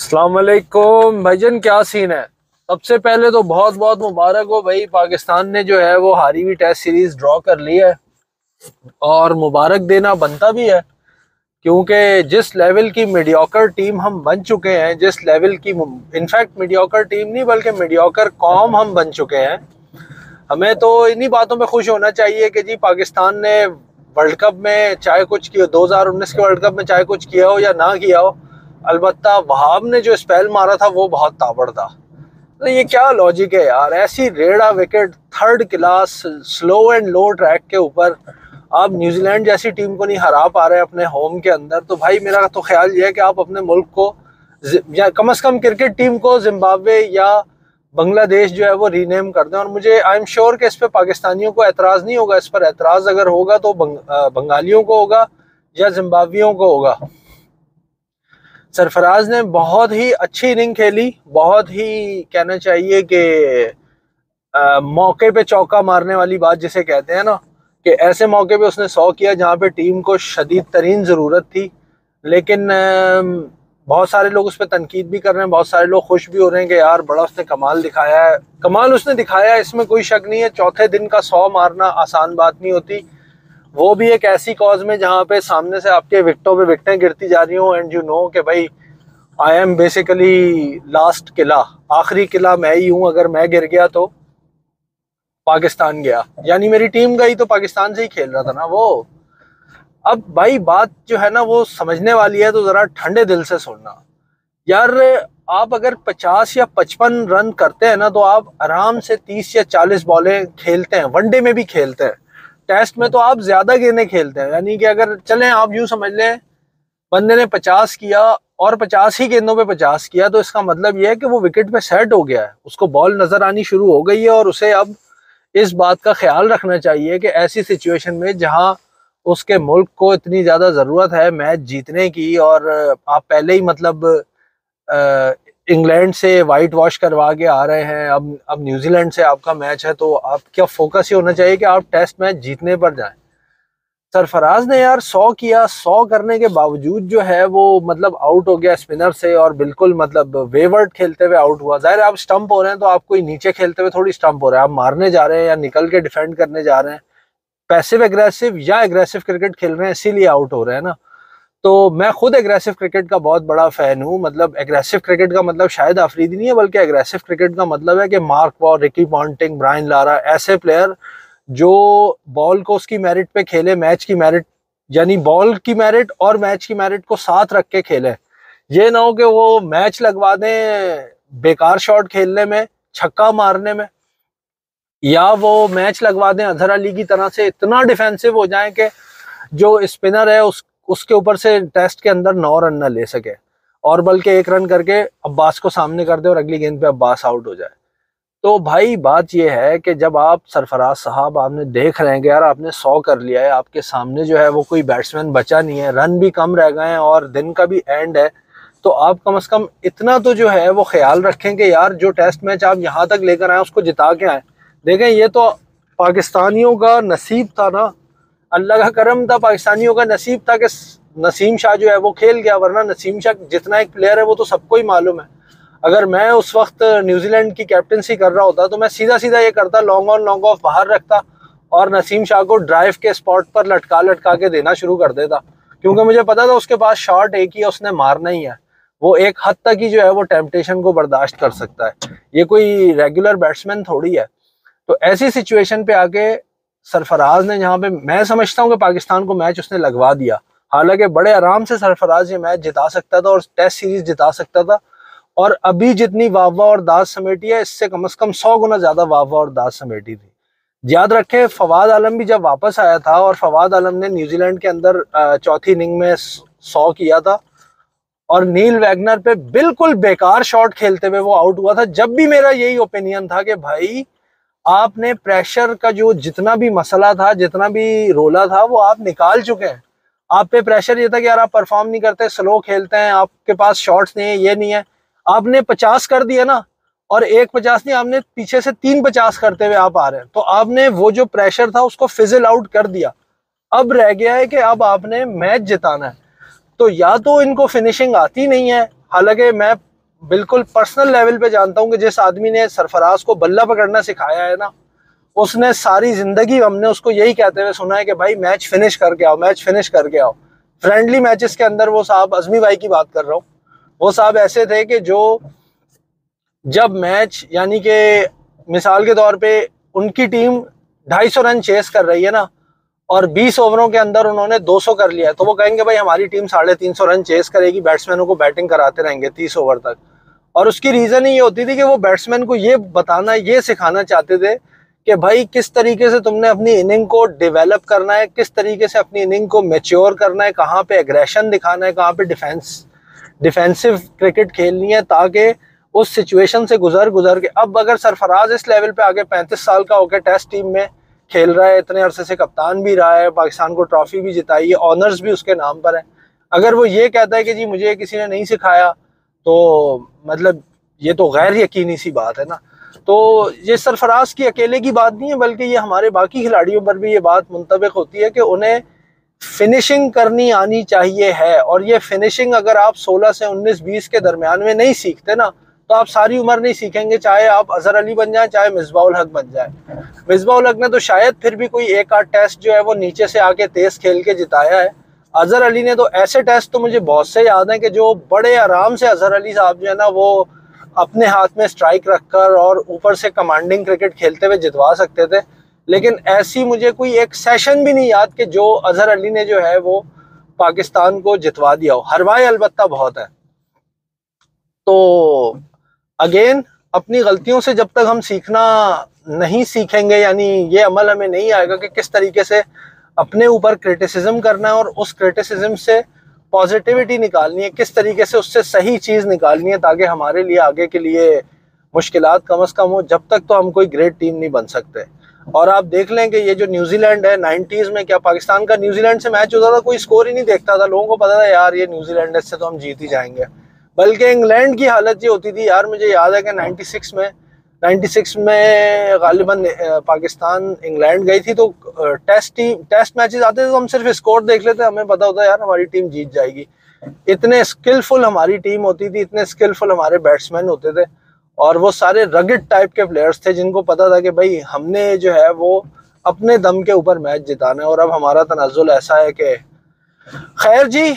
अस्सलाम वालेकुम भाईजान, क्या सीन है। सबसे पहले तो बहुत बहुत मुबारक हो भाई, पाकिस्तान ने जो है वो हारी हुई टेस्ट सीरीज ड्रॉ कर ली है। और मुबारक देना बनता भी है, क्योंकि जिस लेवल की मीडियोकर टीम हम बन चुके हैं, जिस लेवल की इनफैक्ट मीडियोकर टीम नहीं बल्कि मीडियोकर कौम हम बन चुके हैं। हमें तो इन्हीं बातों में खुश होना चाहिए कि जी पाकिस्तान ने वर्ल्ड कप में चाहे कुछ किया, 2019 के वर्ल्ड कप में चाहे कुछ किया हो या ना किया हो, अलबत्ता वहाब ने जो स्पेल मारा था वो बहुत ताबड़ था। तो ये क्या लॉजिक है यार, ऐसी रेड़ा wicket third class slow and low track के ऊपर आप न्यूजीलैंड जैसी टीम को नहीं हरा पा रहे अपने होम के अंदर। तो भाई मेरा तो ख्याल ये है कि आप अपने मुल्क को या कम से कम क्रिकेट टीम को जिम्बाब्वे या बांग्लादेश जो है वो रीनेम कर दें। और मुझे आई एम श्योर कि इस पे पाकिस्तानियों को एतराज़ नहीं होगा। इस पर एतराज़ अगर होगा तो बंगालियों को होगा या जिम्बाब्वियों को होगा। सरफराज ने बहुत ही अच्छी इनिंग खेली, बहुत ही कहना चाहिए कि मौके पे चौका मारने वाली बात जिसे कहते हैं ना, कि ऐसे मौके पे उसने 100 किया जहां पे टीम को शदीद तरीन ज़रूरत थी। लेकिन बहुत सारे लोग उस पर तनकीद भी कर रहे हैं, बहुत सारे लोग खुश भी हो रहे हैं कि यार बड़ा उसने कमाल दिखाया है। कमाल उसने दिखाया है, इसमें कोई शक नहीं है। चौथे दिन का 100 मारना आसान बात नहीं होती, वो भी एक ऐसी कॉज में जहां पे सामने से आपके विकेटों पे विकेटें गिरती जा रही हो एंड यू नो कि भाई आई एम बेसिकली लास्ट किला, आखिरी किला मैं ही हूं। अगर मैं गिर गया तो पाकिस्तान गया, यानी मेरी टीम गई तो पाकिस्तान से ही खेल रहा था ना वो। अब भाई बात जो है ना वो समझने वाली है, तो जरा ठंडे दिल से सुनना यार। आप अगर 50 या 55 रन करते हैं ना तो आप आराम से 30 या 40 बॉलें खेलते हैं, वनडे में भी खेलते हैं। टेस्ट में तो आप ज्यादा गेंदें खेलते हैं, यानी कि अगर चलें आप यूं समझ लें बंदे ने 50 किया और 50 ही गेंदों पे 50 किया, तो इसका मतलब यह है कि वो विकेट पे सेट हो गया है, उसको बॉल नजर आनी शुरू हो गई है। और उसे अब इस बात का ख्याल रखना चाहिए कि ऐसी सिचुएशन में जहां उसके मुल्क को इतनी ज्यादा जरूरत है मैच जीतने की, और आप पहले ही मतलब इंग्लैंड से वाइट वॉश करवा के आ रहे हैं, अब न्यूजीलैंड से आपका मैच है, तो आपका फोकस ये होना चाहिए कि आप टेस्ट मैच जीतने पर जाएं। सरफराज ने यार 100 किया, 100 करने के बावजूद जो है वो मतलब आउट हो गया स्पिनर से, और बिल्कुल मतलब वेवर्ड खेलते हुए आउट हुआ। जाहिर है आप स्टंप हो रहे हैं तो आप कोई नीचे खेलते हुए थोड़ी स्टंप हो रहे हैं, आप मारने जा रहे हैं या निकल के डिफेंड करने जा रहे हैं, पैसिव एग्रेसिव या एग्रेसिव क्रिकेट खेल रहे हैं, इसीलिए आउट हो रहे हैं ना। तो मैं खुद एग्रेसिव क्रिकेट का बहुत बड़ा फैन हूँ। मतलब एग्रेसिव क्रिकेट का मतलब शायद आफरीदी नहीं है, बल्कि एग्रेसिव क्रिकेट का मतलब है कि Mark Waugh, Ricky Ponting, Brian Lara, ऐसे प्लेयर जो बॉल को उसकी मेरिट पे खेले, मैच की मेरिट यानी बॉल की मेरिट और मैच की मेरिट को साथ रख के खेले। ये ना हो कि वो मैच लगवा दें बेकार शॉट खेलने में, छक्का मारने में, या वो मैच लगवा दें अजहर अली की तरह से इतना डिफेंसिव हो जाए कि जो स्पिनर है उसके ऊपर से टेस्ट के अंदर 9 रन ना ले सके, और बल्कि 1 रन करके अब्बास को सामने कर दे और अगली गेंद पे अब्बास आउट हो जाए। तो भाई बात यह है कि जब आप सरफराज साहब आपने देख रहे हैं कि यार आपने 100 कर लिया है, आपके सामने जो है वो कोई बैट्समैन बचा नहीं है, रन भी कम रह गए हैं और दिन का भी एंड है, तो आप कम से कम इतना तो जो है वो ख्याल रखें कि यार जो टेस्ट मैच आप यहाँ तक लेकर आए उसको जिता के आए। देखें ये तो पाकिस्तानियों का नसीब था ना, अल्लाह का करम था, पाकिस्तानियों का नसीब था कि नसीम शाह जो है वो खेल गया, वरना नसीम शाह जितना एक प्लेयर है वो तो सबको ही मालूम है। अगर मैं उस वक्त न्यूजीलैंड की कैप्टनसी कर रहा होता तो मैं सीधा सीधा ये करता, लॉन्ग ऑन लॉन्ग ऑफ बाहर रखता और नसीम शाह को ड्राइव के स्पॉट पर लटका लटका के देना शुरू कर देता, क्योंकि मुझे पता था उसके पास शॉट एक ही है, उसने मारना ही है। वो एक हद तक ही जो है वो टेम्पटेशन को बर्दाश्त कर सकता है, ये कोई रेगुलर बैट्समैन थोड़ी है। तो ऐसी सिचुएशन पे आके सरफराज ने, जहाँ पे मैं समझता हूँ कि पाकिस्तान को मैच उसने लगवा दिया, हालांकि बड़े आराम से सरफराज ये मैच जिता सकता था और टेस्ट सीरीज जिता सकता था। और अभी जितनी वाहवाह और दाद समेटी है, इससे कम से कम 100 गुना ज्यादा वाहवाह और दाद समेटी थी। याद रखें फवाद आलम भी जब वापस आया था, और फवाद आलम ने न्यूजीलैंड के अंदर चौथी इनिंग में 100 किया था, और नील वैगनर पे बिल्कुल बेकार शॉट खेलते हुए वो आउट हुआ था। जब भी मेरा यही ओपिनियन था कि भाई आपने प्रेशर का जो जितना भी मसला था, जितना भी रोला था, वो आप निकाल चुके हैं। आप पे प्रेशर ये था कि यार आप परफॉर्म नहीं करते, स्लो खेलते हैं, आपके पास शॉट्स नहीं है, ये नहीं है। आपने 50 कर दिया ना, और एक 50 नहीं, आपने पीछे से 3 50 करते हुए आप आ रहे हैं, तो आपने वो जो प्रेशर था उसको फिजल आउट कर दिया। अब रह गया है कि अब आपने मैच जिताना है। तो या तो इनको फिनिशिंग आती नहीं है, हालांकि मैं बिल्कुल पर्सनल लेवल पे जानता हूँ कि जिस आदमी ने सरफराज को बल्ला पकड़ना सिखाया है ना, उसने सारी जिंदगी हमने उसको यही कहते हुए सुना है कि भाई मैच फिनिश करके आओ, मैच फिनिश करके आओ। फ्रेंडली मैचेस के अंदर वो साहब, अजमी भाई की बात कर रहा हूँ, वो साहब ऐसे थे कि जो जब मैच यानी कि मिसाल के तौर पे उनकी टीम 250 रन चेस कर रही है ना, और 20 ओवरों के अंदर उन्होंने 200 कर लिया है, तो वो कहेंगे भाई हमारी टीम 350 रन चेस करेगी, बैट्समैनों को बैटिंग कराते रहेंगे 30 ओवर तक। और उसकी रीजन ही ये होती थी कि वो बैट्समैन को ये बताना, ये सिखाना चाहते थे कि भाई किस तरीके से तुमने अपनी इनिंग को डेवलप करना है, किस तरीके से अपनी इनिंग को मैच्योर करना है, कहाँ पे एग्रेशन दिखाना है, कहाँ पे डिफेंसिव क्रिकेट खेलनी है, ताकि उस सिचुएशन से गुजर के अब अगर सरफराज इस लेवल पे आगे 35 साल का होकर टेस्ट टीम में खेल रहा है, इतने अरसे से कप्तान भी रहा है, पाकिस्तान को ट्रॉफी भी जिताई है, ऑनर्स भी उसके नाम पर है, अगर वो ये कहता है कि जी मुझे किसी ने नहीं सिखाया, तो मतलब ये तो गैर यकीनी सी बात है ना। तो ये सरफराज की अकेले की बात नहीं है, बल्कि ये हमारे बाकी खिलाड़ियों पर भी ये बात मुंतबिक होती है कि उन्हें फिनिशिंग करनी आनी चाहिए है। और ये फिनिशिंग अगर आप 16 से 19-20 के दरमियान में नहीं सीखते ना, तो आप सारी उम्र नहीं सीखेंगे, चाहे आप अजहर अली बन जाए, चाहे मिसबाउल हक बन जाए। मिसबाउल हक ने तो शायद फिर भी कोई एक आध टेस्ट जो है वो नीचे से आके तेज खेल के जिताया है। अजहर अली ने तो ऐसे टेस्ट तो मुझे बहुत से याद हैं कि जो बड़े आराम से अजहर अली साहब जो है ना वो अपने हाथ में स्ट्राइक रखकर और ऊपर से कमांडिंग क्रिकेट खेलते हुए जितवा सकते थे। लेकिन ऐसी मुझे कोई एक सेशन भी नहीं याद कि जो अजहर अली ने जो है वो पाकिस्तान को जितवा दिया हो। हरवाए अलबत्ता बहुत है। तो अगेन अपनी गलतियों से जब तक हम सीखना नहीं सीखेंगे, यानी ये अमल हमें नहीं आएगा कि किस तरीके से अपने ऊपर क्रिटिसिज्म करना है और उस क्रिटिसिज्म से पॉजिटिविटी निकालनी है, किस तरीके से उससे सही चीज़ निकालनी है ताकि हमारे लिए आगे के लिए मुश्किलात कम से कम हो, जब तक तो हम कोई ग्रेट टीम नहीं बन सकते। और आप देख लें कि ये जो न्यूजीलैंड है 90s में, क्या पाकिस्तान का न्यूजीलैंड से मैच होता था, कोई स्कोर ही नहीं देखता था, लोगों को पता था यार ये न्यूजीलैंड है, इससे तो हम जीत ही जाएंगे। बल्कि इंग्लैंड की हालत ये होती थी यार, मुझे याद है कि 96 में गालिबन पाकिस्तान इंग्लैंड गई थी, तो टेस्ट मैचेस आते थे तो हम सिर्फ स्कोर देख लेते, हमें पता होता यार हमारी टीम जीत जाएगी। इतने स्किलफुल हमारी टीम होती थी, इतने स्किलफुल हमारे बैट्समैन होते थे, और वो सारे रगड टाइप के प्लेयर्स थे जिनको पता था कि भाई हमने जो है वो अपने दम के ऊपर मैच जिताना है। और अब हमारा तनाजुल ऐसा है कि खैर जी।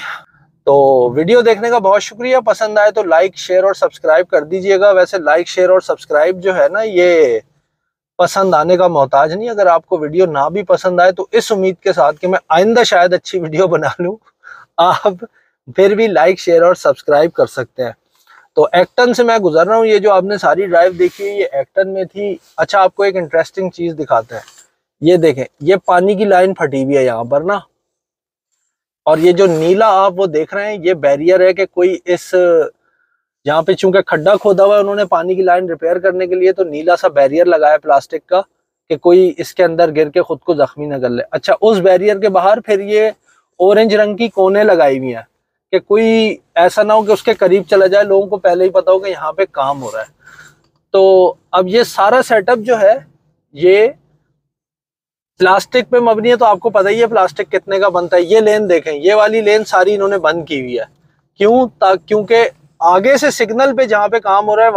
तो वीडियो देखने का बहुत शुक्रिया, पसंद आए तो लाइक शेयर और सब्सक्राइब कर दीजिएगा। वैसे लाइक शेयर और सब्सक्राइब जो है ना ये पसंद आने का मोहताज नहीं, अगर आपको वीडियो ना भी पसंद आए तो इस उम्मीद के साथ कि मैं आइंदा शायद अच्छी वीडियो बना लूं, आप फिर भी लाइक शेयर और सब्सक्राइब कर सकते हैं। तो एक्टन से मैं गुजर रहा हूँ, ये जो आपने सारी ड्राइव देखी है ये एक्टन में थी। अच्छा आपको एक इंटरेस्टिंग चीज दिखाते हैं, ये देखें, ये पानी की लाइन फटी हुई है यहाँ पर ना, और ये जो नीला आप वो देख रहे हैं ये बैरियर है कि कोई इस यहाँ पे चूंकि खड्डा खोदा हुआ है उन्होंने पानी की लाइन रिपेयर करने के लिए, तो नीला सा बैरियर लगाया प्लास्टिक का कि कोई इसके अंदर गिर के खुद को जख्मी न कर ले। अच्छा उस बैरियर के बाहर फिर ये ऑरेंज रंग की कोने लगाई हुई हैं कि कोई ऐसा ना हो कि उसके करीब चला जाए, लोगों को पहले ही पता हो कि यहाँ पे काम हो रहा है। तो अब ये सारा सेटअप जो है ये प्लास्टिक पे मबनी है, तो आपको पता ही है प्लास्टिक कितने का बनता है। ये लेन देखें, ये वाली लेन सारी इन्होंने बंद की हुई है, क्यों? क्योंकि आगे से सिग्नल पे जहां पे काम हो रहा है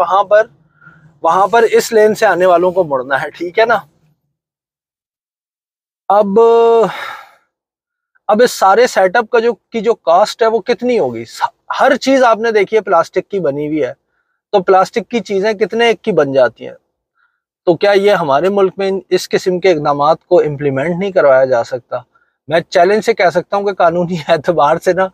वहां पर इस लेन से आने वालों को मुड़ना है, ठीक है ना। अब इस सारे सेटअप का जो कास्ट है वो कितनी होगी? हर चीज आपने देखी है प्लास्टिक की बनी हुई है, तो प्लास्टिक की चीजें कितने की बन जाती हैं। तो क्या ये हमारे मुल्क में इस किस्म के इकदाम को इम्प्लीमेंट नहीं करवाया जा सकता? मैं चैलेंज से कह सकता हूँ कि कानूनी एतबार से ना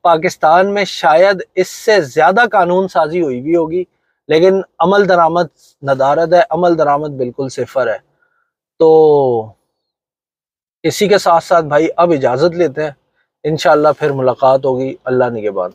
पाकिस्तान में शायद इससे ज्यादा कानून साजी हुई भी होगी, लेकिन अमल दरामद नदारद है, अमल दरामद बिल्कुल सिफर है। तो इसी के साथ साथ भाई अब इजाजत लेते हैं, इंशाअल्लाह फिर मुलाकात होगी। अल्लाह निगहबान।